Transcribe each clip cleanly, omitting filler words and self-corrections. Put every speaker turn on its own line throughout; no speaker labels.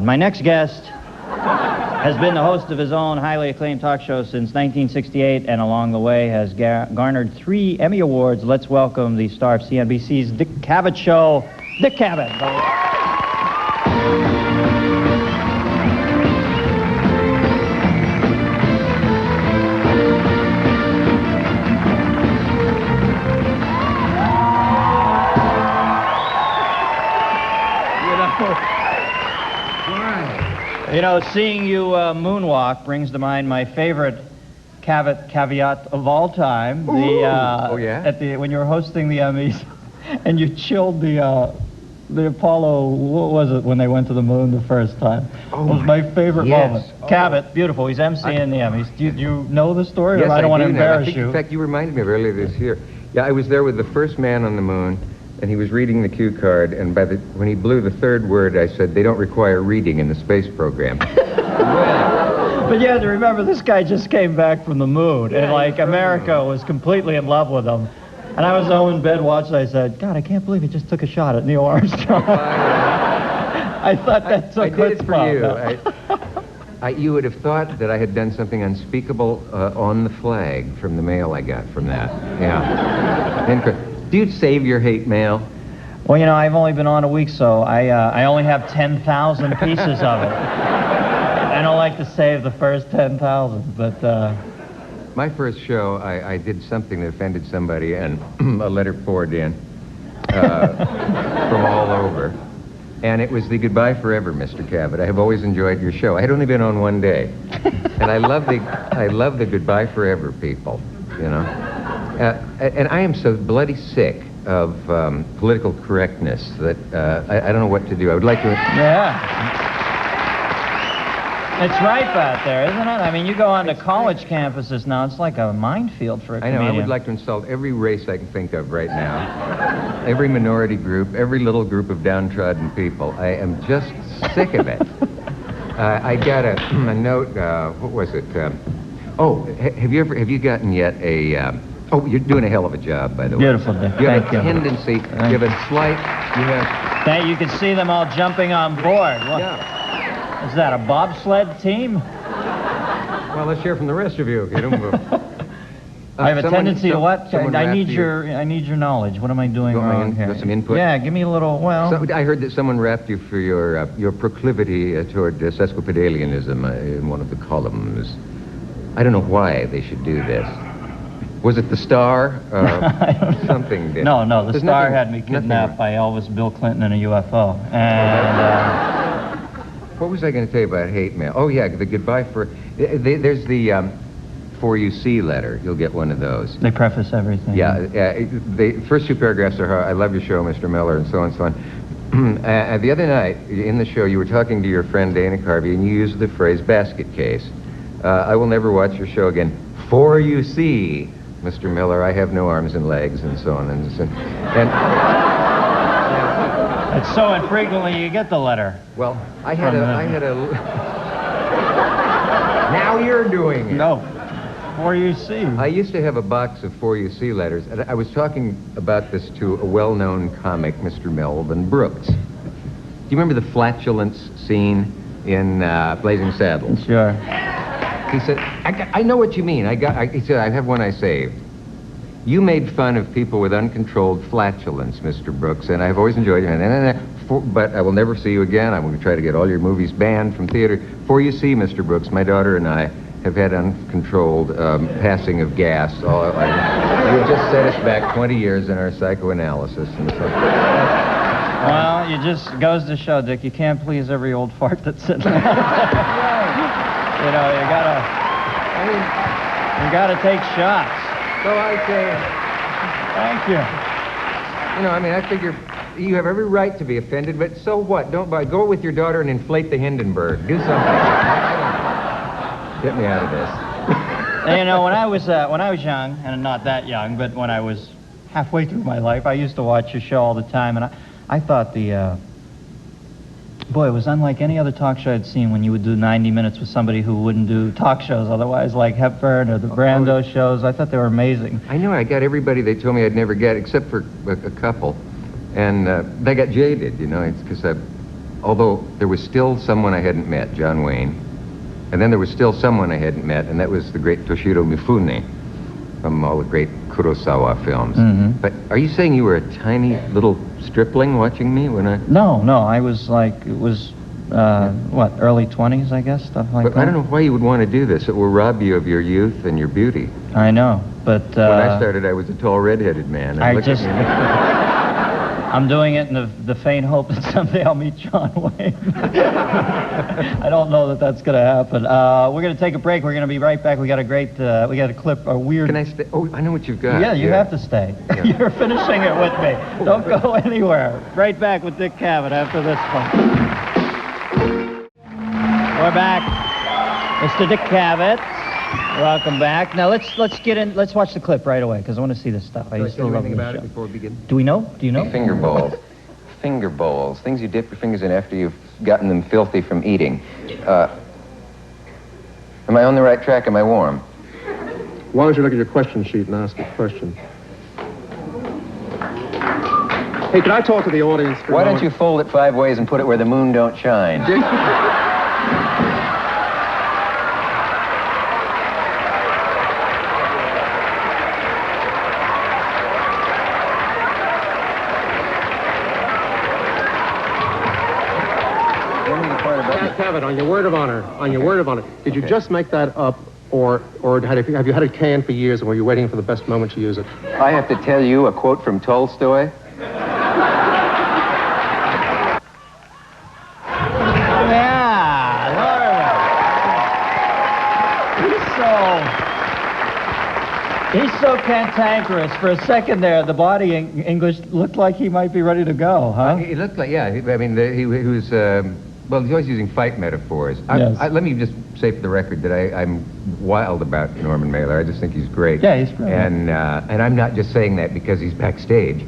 My next guest has been the host of his own highly acclaimed talk show since 1968, and along the way has garnered 3 Emmy Awards. Let's welcome the star of CNBC's Dick Cavett Show, Dick Cavett. You know, seeing you moonwalk brings to mind my favorite caveat of all time.
Oh, yeah?
When you were hosting the Emmys, and you chilled the Apollo, what was it, when they went to the moon the first time?
Oh,
it was my favorite moment.
Oh.
Cavett, beautiful. He's emceeing the Emmys. Do you know the story?
Yes,
I don't want to embarrass
you.
you.
In fact, you reminded me of earlier this year. Yeah, I was there with the first man on the moon, and he was reading the cue card, and when he blew the 3rd word, I said, "They don't require reading in the space program."
But you have to remember, this guy just came back from the moon, and like America was completely in love with him. And I was home in bed watching. I said, "God, I can't believe he just took a shot at Neil Armstrong." I thought that's
I did it for you. You would have thought that I had done something unspeakable on the flag from the mail I got from that. Yeah. Do you save your hate mail?
Well, you know, I've only been on a week, so I only have 10,000 pieces of it. I don't like to save the first 10,000, but...
My first show, I did something that offended somebody, and a letter poured in from all over. And it was the Goodbye Forever, Mr. Cavett. I have always enjoyed your show. I had only been on one day. And I love the Goodbye Forever people, you know. And I am so bloody sick of political correctness that I don't know what to do. I would like to...
Yeah. It's ripe out there, isn't it? I mean, you go onto college campuses now, it's like a minefield for a comedian.
I know, I would like to insult every race I can think of right now. Every minority group, every little group of downtrodden people. I am just sick of it. I got a note, what was it? Have you gotten yet a... oh, you're doing a hell of a job, by the way.
Beautiful, Dick.
You have a tendency, you have a slight,
you can see them all jumping on board. What?
Yeah.
Is that a bobsled team?
Well, let's hear from the rest of you.
I have a tendency to what? I need your knowledge. What am I doing wrong here?
Got some input?
Yeah, give me a little,
I heard that someone rapped you for your proclivity toward sesquipedalianism in one of the columns. I don't know why they should do this. Was it the Star? Something did.
No, the Star had me kidnapped by Elvis, Bill Clinton, and a UFO. And...
what was I going to tell you about hate mail? Oh, yeah, the Goodbye for... There's the For You See letter. You'll get one of those.
They preface everything.
Yeah, the first 2 paragraphs are, "I love your show, Mr. Miller," and so on and so on. The other night, in the show, you were talking to your friend Dana Carvey, and you used the phrase basket case. "I will never watch your show again. For you see, Mr. Miller, I have no arms and legs," and so on. And
it's so infrequently you get the letter.
Well, I had a... Now you're doing it.
No. For You See.
I used to have a box of For You See letters, and I was talking about this to a well-known comic, Mr. Melvin Brooks. Do you remember the flatulence scene in Blazing Saddles?
Sure.
He said, I know what you mean. He said, "I have one I saved. You made fun of people with uncontrolled flatulence, Mr. Brooks, and I've always enjoyed it. But I will never see you again. I'm going to try to get all your movies banned from theater. For you see, Mr. Brooks, my daughter and I have had uncontrolled passing of gas. You just set us back 20 years in our psychoanalysis." And so.
Well, it just goes to show, Dick, you can't please every old fart that's sitting there. You know, you gotta take shots.
So I say...
Thank you.
You know, I mean, I figure you have every right to be offended, but so what? Go with your daughter and inflate the Hindenburg. Do something. Get me out of this.
And, you know, when I was young, and not that young, but when I was halfway through my life, I used to watch your show all the time, and I thought boy, it was unlike any other talk show I'd seen when you would do 90 minutes with somebody who wouldn't do talk shows otherwise, like Hepburn or the Brando shows. I thought they were amazing.
I know. I got everybody they told me I'd never get, except for a couple. And they got jaded, you know. It's because although there was still someone I hadn't met, John Wayne, and then there was still someone I hadn't met, and that was the great Toshiro Mifune from all the great Kurosawa films. But are you saying you were a tiny little stripling watching me when I...
No, I was like, it was, what, early 20s, I guess, stuff like that?
I don't know why you would want to do this. It will rob you of your youth and your beauty.
I know, but...
when I started, I was a tall, red-headed man.
I'm doing it in the faint hope that someday I'll meet John Wayne. I don't know that that's going to happen. We're going to take a break. We're going to be right back. We got a great, we got a clip, a weird...
Can I stay? Oh, I know what you've got.
Yeah, you have to stay.
Yeah.
You're finishing it with me. Don't go anywhere. Right back with Dick Cavett after this one. We're back. Mr. Dick Cavett. Welcome back. Now let's get in. Let's watch the clip right away because I want to see this stuff. I used to love this
about
show.
it before we begin?
Do we know? Do you know?
Finger bowls. Finger bowls. Things you dip your fingers in after you've gotten them filthy from eating. Am I on the right track? Am I warm?
Why don't you look at your question sheet and ask a question? Hey, can I talk to the audience for a
Why
moment?
don't you fold it 5 ways and put it where the moon don't shine?
Cavett, on your word of honor, did you just make that up, or have you had it canned for years, and were you waiting for the best moment to use it?
I have to tell you a quote from Tolstoy.
Yeah, He's so cantankerous. For a second there, the body English looked like he might be ready to go, huh?
He looked like, yeah. I mean, he was. Well, he's always using fight metaphors.
Yes.
Let me just say for the record that I'm wild about Norman Mailer. I just think he's great.
Yeah, he's great.
And I'm not just saying that because he's backstage.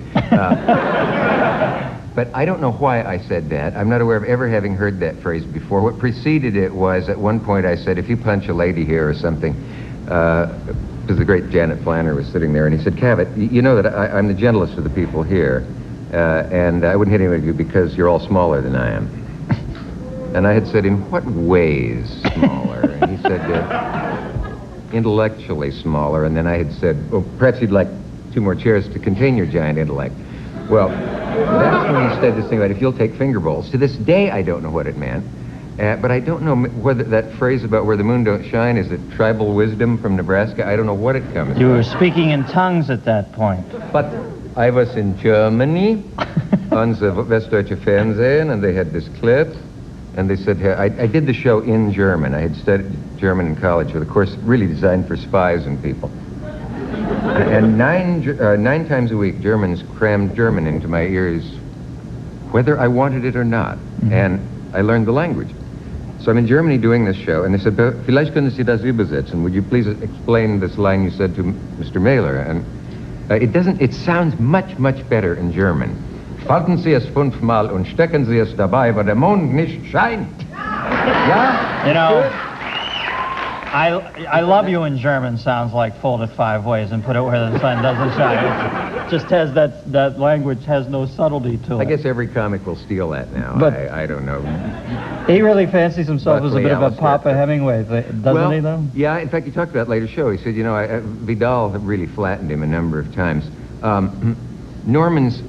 But I don't know why I said that. I'm not aware of ever having heard that phrase before. What preceded it was, at one point I said, if you punch a lady here or something, because the great Janet Flanner was sitting there, and he said, Cavett, you know that I'm the gentlest of the people here, and I wouldn't hit any of you because you're all smaller than I am. And I had said, in what ways smaller? And he said, intellectually smaller. And then I had said, well, perhaps you'd like 2 more chairs to contain your giant intellect. Well, that's when he said this thing about if you'll take finger bowls. To this day, I don't know what it meant. But I don't know whether that phrase about where the moon don't shine is a tribal wisdom from Nebraska. I don't know what it comes from.
You were speaking in tongues at that point.
But I was in Germany on the Westdeutsche Fernsehen, and they had this clip. And they said, I did the show in German. I had studied German in college with a course really designed for spies and people. And 9 times a week, Germans crammed German into my ears, whether I wanted it or not. And I learned the language. So I'm in Germany doing this show, and they said, vielleicht können Sie das übersetzen? Would you please explain this line you said to Mr. Mailer? And it sounds much, much better in German. Falten Sie es 5-mal und stecken Sie es dabei, wo der Mond nicht scheint. Yeah?
You know, I love you in German sounds like fold it 5 ways and put it where the sun doesn't shine. It just has that language has no subtlety to it.
I guess every comic will steal that now.
But
I don't know.
He really fancies himself as a bit of a
Alistair.
Papa Hemingway, doesn't he, though?
Yeah, in fact, he talked about it later show. He said, you know, Vidal had really flattened him a number of times. Norman's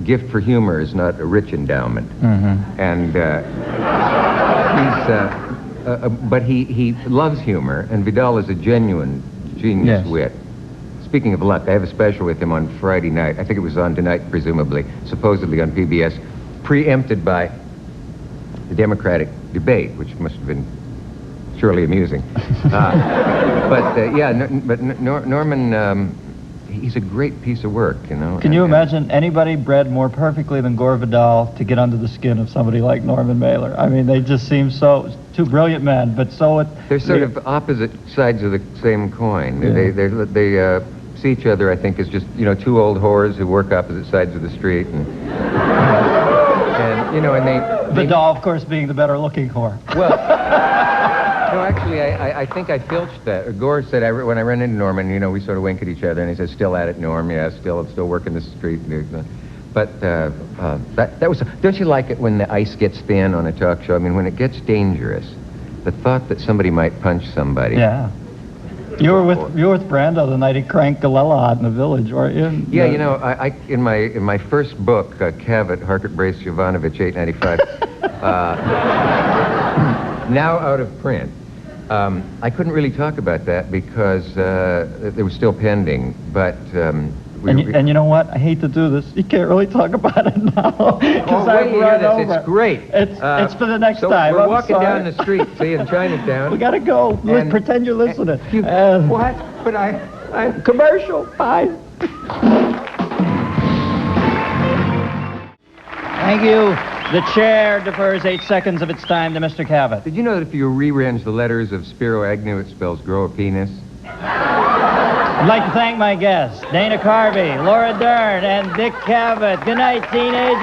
gift for humor is not a rich endowment. And but he loves humor, and Vidal is a genuine genius wit. Speaking of luck, I have a special with him on Friday night. I think it was on tonight, presumably, supposedly on PBS, preempted by the Democratic debate, which must have been surely amusing. Norman, he's a great piece of work, you know.
Can you imagine anybody bred more perfectly than Gore Vidal to get under the skin of somebody like Norman Mailer? I mean, they just seem so, 2 brilliant men, but so...
They're sort of opposite sides of the same coin.
Yeah.
They see each other, I think, as just, you know, 2 old whores who work opposite sides of the street. And you know, and they...
Vidal, of course, being the better-looking whore.
Well... No, actually, I think I filched that. Gore said, when I ran into Norman, you know, we sort of wink at each other, and he said, still at it, Norm, yeah, still working the street. But that was... Don't you like it when the ice gets thin on a talk show? I mean, when it gets dangerous, the thought that somebody might punch somebody.
Yeah. You were with Brando the night he cranked Galella out in the village, weren't you?
Yeah, you know, in my first book, Cavett, Harkett Brace Jovanovich, 895, now out of print, I couldn't really talk about that because it was still pending, but...
And you know what? I hate to do this. You can't really talk about it now.
Oh, wait, you hear this? It's great.
It's for the next time.
We're walking down the street, see, in Chinatown.
We gotta go. Pretend you're listening.
What? But I...
Commercial. Bye. Thank you. The chair defers 8 seconds of its time to Mr. Cavett.
Did you know that if you rearrange the letters of Spiro Agnew, it spells grow a penis?
I'd like to thank my guests, Dana Carvey, Laura Dern, and Dick Cavett. Good night, teenagers.